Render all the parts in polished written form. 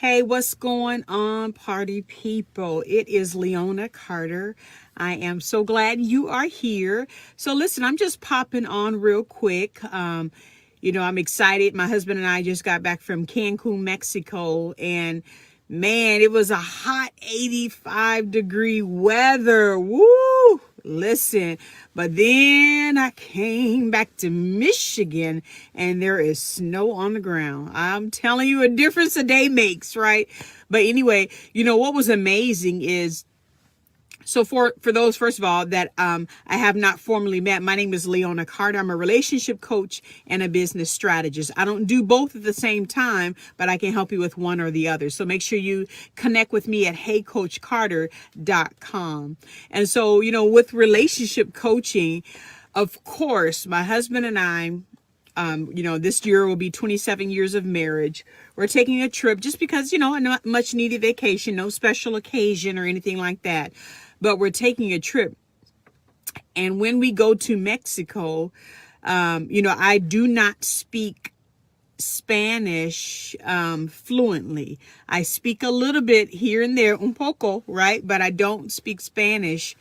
Hey, what's going on, party people? It is Leona Carter. I am so glad you are here. So listen, I'm just popping on real quick. I'm excited. My husband and I just got back from Cancun, Mexico, and man, it was a hot 85-degree weather. Woo! Listen, but then I came back to Michigan and there is snow on the ground. I'm telling you, a difference a day makes, right? But anyway, what was amazing is, so for those, first of all, that I have not formally met, my name is Leona Carter. I'm a relationship coach and a business strategist. I don't do both at the same time, but I can help you with one or the other. So make sure you connect with me at heycoachcarter.com. And so, with relationship coaching, of course, my husband and I, this year will be 27 years of marriage. We're taking a trip just because, a much needed vacation, no special occasion or anything like that. But we're taking a trip. And when we go to Mexico, I do not speak Spanish fluently. I speak a little bit here and there, un poco, right? But I don't speak Spanish.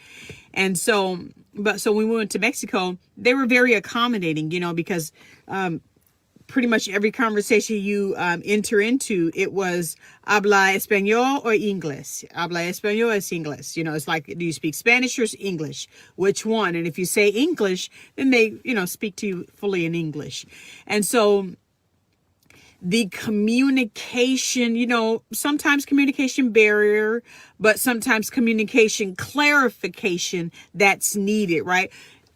And so when we went to Mexico, they were very accommodating, because pretty much every conversation you enter into, it was habla español or English. Habla español or English. It's like, do you speak Spanish or English? Which one? And if you say English, then they, speak to you fully in English. And so the communication, sometimes communication barrier, but sometimes communication clarification that's needed, right?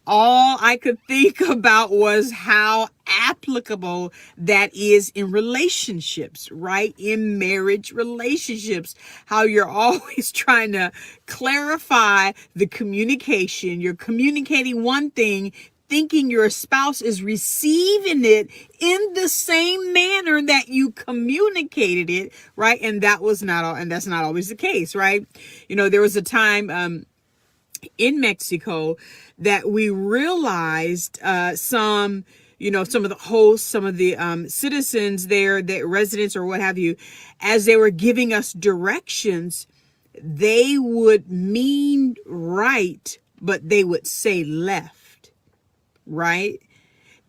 All I could think about was how applicable that is in relationships, right? In marriage relationships, how you're always trying to clarify the communication. You're communicating one thing, thinking your spouse is receiving it in the same manner that you communicated it, right? And that's not always the case, right? There was a time in Mexico that we realized some of the hosts, some of the citizens there, the residents or what have you, as they were giving us directions, they would mean right, but they would say left, right?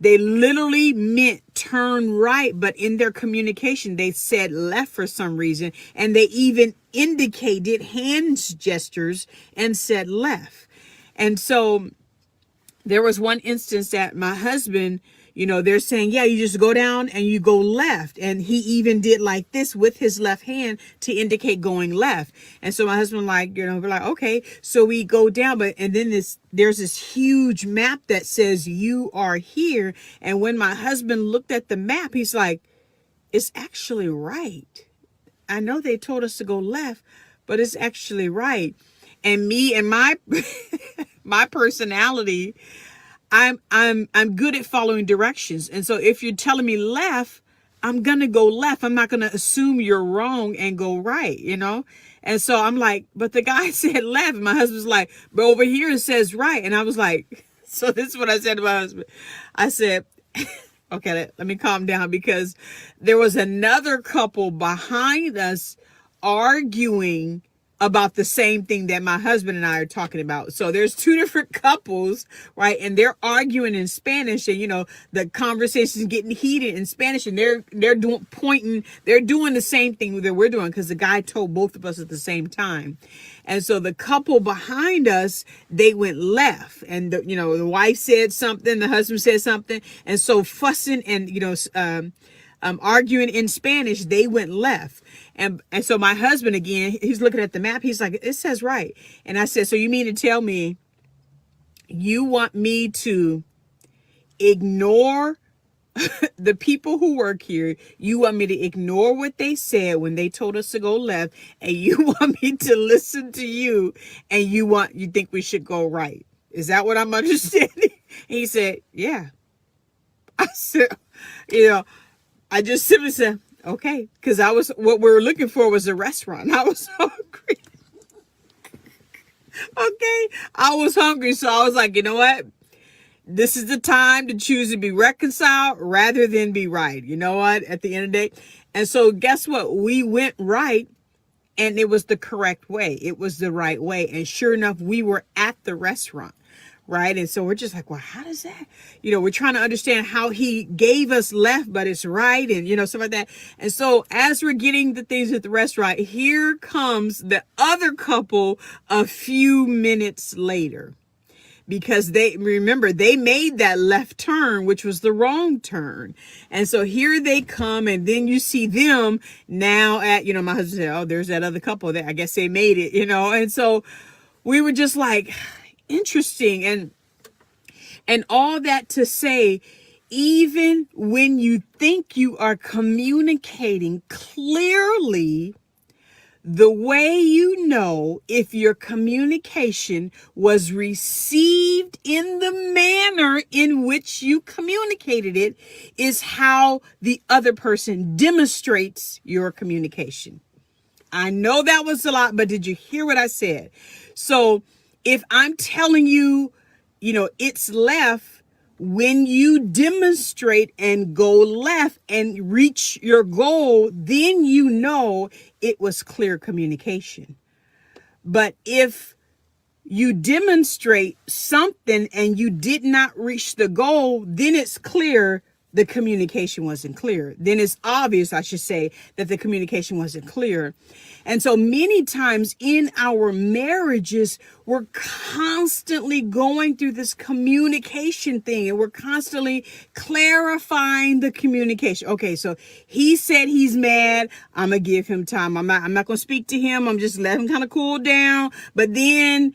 They literally meant turn right, but in their communication, they said left for some reason. And they even indicated hand gestures and said left. And so there was one instance that my husband, they're saying, yeah, you just go down and you go left. And he even did like this with his left hand to indicate going left. And so my husband, we're like, okay, so we go down, and then there's this huge map that says you are here. And when my husband looked at the map, he's like, it's actually right. I know they told us to go left, but it's actually right. And me and my my personality, I'm good at following directions. And so if you're telling me left, I'm going to go left. I'm not going to assume you're wrong and go right, And so I'm like, but the guy said left. And my husband's like, but over here it says right. And I was like, so this is what I said to my husband. I said, okay, let me calm down, because there was another couple behind us arguing about the same thing that my husband and I are talking about. So there's two different couples, right? And they're arguing in Spanish, and the conversation's getting heated in Spanish, and they're doing the same thing that we're doing, because the guy told both of us at the same time. And so the couple behind us, they went left, and the wife said something, the husband said something, and so fussing and arguing in Spanish, they went left. And so my husband, again, he's looking at the map. He's like, it says right. And I said, so you mean to tell me you want me to ignore the people who work here? You want me to ignore what they said when they told us to go left, and you want me to listen to you, and you think we should go right? Is that what I'm understanding? And he said, yeah. I said, I just simply said, okay, because what we were looking for was a restaurant. I was hungry. Okay, I was hungry, so I was like, you know what? this is the time to choose to be reconciled rather than be right. You know what? At the end of the day. And so guess what? We went right, and it was the correct way. It was the right way. And sure enough, we were at the restaurant. Right. And so we're just like, well, how does that, we're trying to understand how he gave us left, but it's right. And, stuff like that. And so as we're getting the things at the restaurant, here comes the other couple a few minutes later. Because they made that left turn, which was the wrong turn. And so here they come, and then you see them now at, my husband said, oh, there's that other couple that I guess they made it, And so we were just like, interesting. And all that to say, even when you think you are communicating clearly, the way you know if your communication was received in the manner in which you communicated it is how the other person demonstrates your communication. I know that was a lot, but did you hear what I said? So if I'm telling you, it's left, when you demonstrate and go left and reach your goal, then you know it was clear communication. But if you demonstrate something and you did not reach the goal, then it's clear the communication wasn't clear. Then it's obvious, I should say, that the communication wasn't clear. And so many times in our marriages, we're constantly going through this communication thing, and we're constantly clarifying the communication. Okay, so he said he's mad. I'm going to give him time. I'm not going to speak to him. I'm just letting him kind of cool down. But then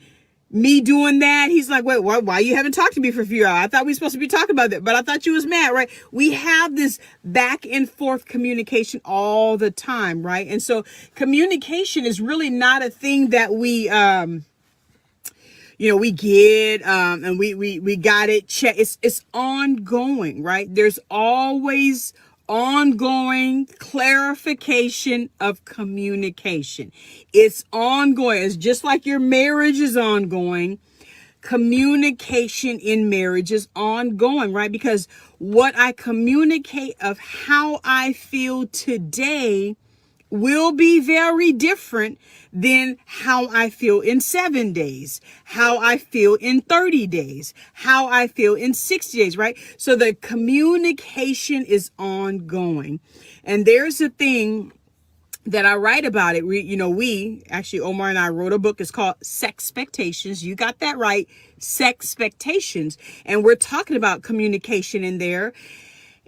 me doing that, he's like, wait, why you haven't talked to me for a few hours? I thought we were supposed to be talking about that, but I thought you was mad, right? We have this back and forth communication all the time, right? And so communication is really not a thing that we we get and we got it checked. It's ongoing, right? There's always ongoing clarification of communication. It's ongoing. It's just like your marriage is ongoing. Communication in marriage is ongoing, right? Because what I communicate of how I feel today will be very different than how I feel in 7 days, how I feel in 30 days, how I feel in 60 days, right? So the communication is ongoing. And there's a thing that I write about it. We actually, Omar and I wrote a book. It's called Sexpectations. You got that right. Sexpectations. And we're talking about communication in there.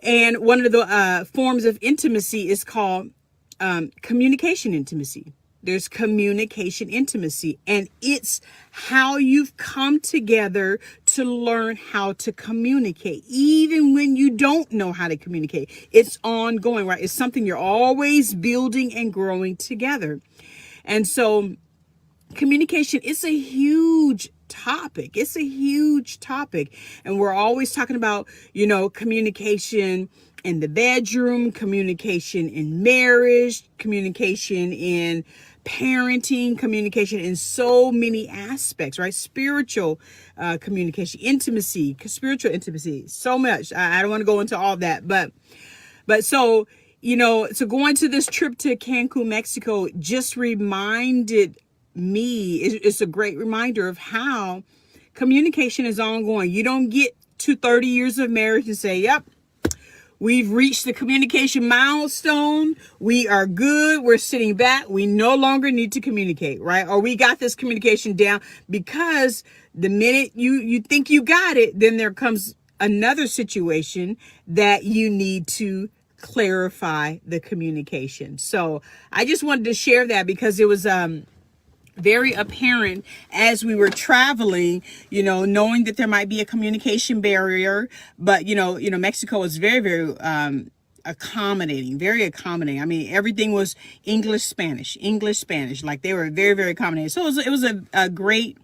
And one of the forms of intimacy is called communication intimacy. There's communication intimacy, and it's how you've come together to learn how to communicate, even when you don't know how to communicate. It's ongoing, right? It's something you're always building and growing together. And so communication is a huge topic. It's a huge topic. And we're always talking about, communication in the bedroom, communication in marriage, communication in parenting, communication in so many aspects, right? Spiritual communication, intimacy, spiritual intimacy, so much. I don't want to go into all that, but so, so going to this trip to Cancun, Mexico just reminded me, it's a great reminder of how communication is ongoing. You don't get to 30 years of marriage and say, yep, we've reached the communication milestone. We are good. We're sitting back. We no longer need to communicate, right? Or we got this communication down, because the minute you think you got it, then there comes another situation that you need to clarify the communication. So I just wanted to share that because it was very apparent as we were traveling, knowing that there might be a communication barrier, but Mexico is very, very accommodating, very accommodating. I mean, everything was English, Spanish, like they were very, very accommodating. So it was a great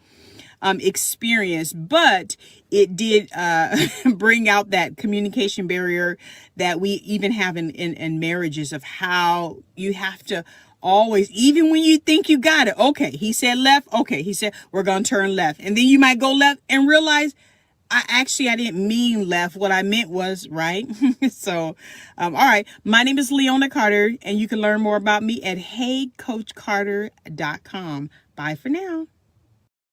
experience, but it did bring out that communication barrier that we even have in marriages, of how you have to always, even when you think you got it. Okay, he said left. Okay, he said we're going to turn left. And then you might go left and realize I didn't mean left. What I meant was right. So, all right. My name is Leona Carter, and you can learn more about me at HeyCoachCarter.com. Bye for now.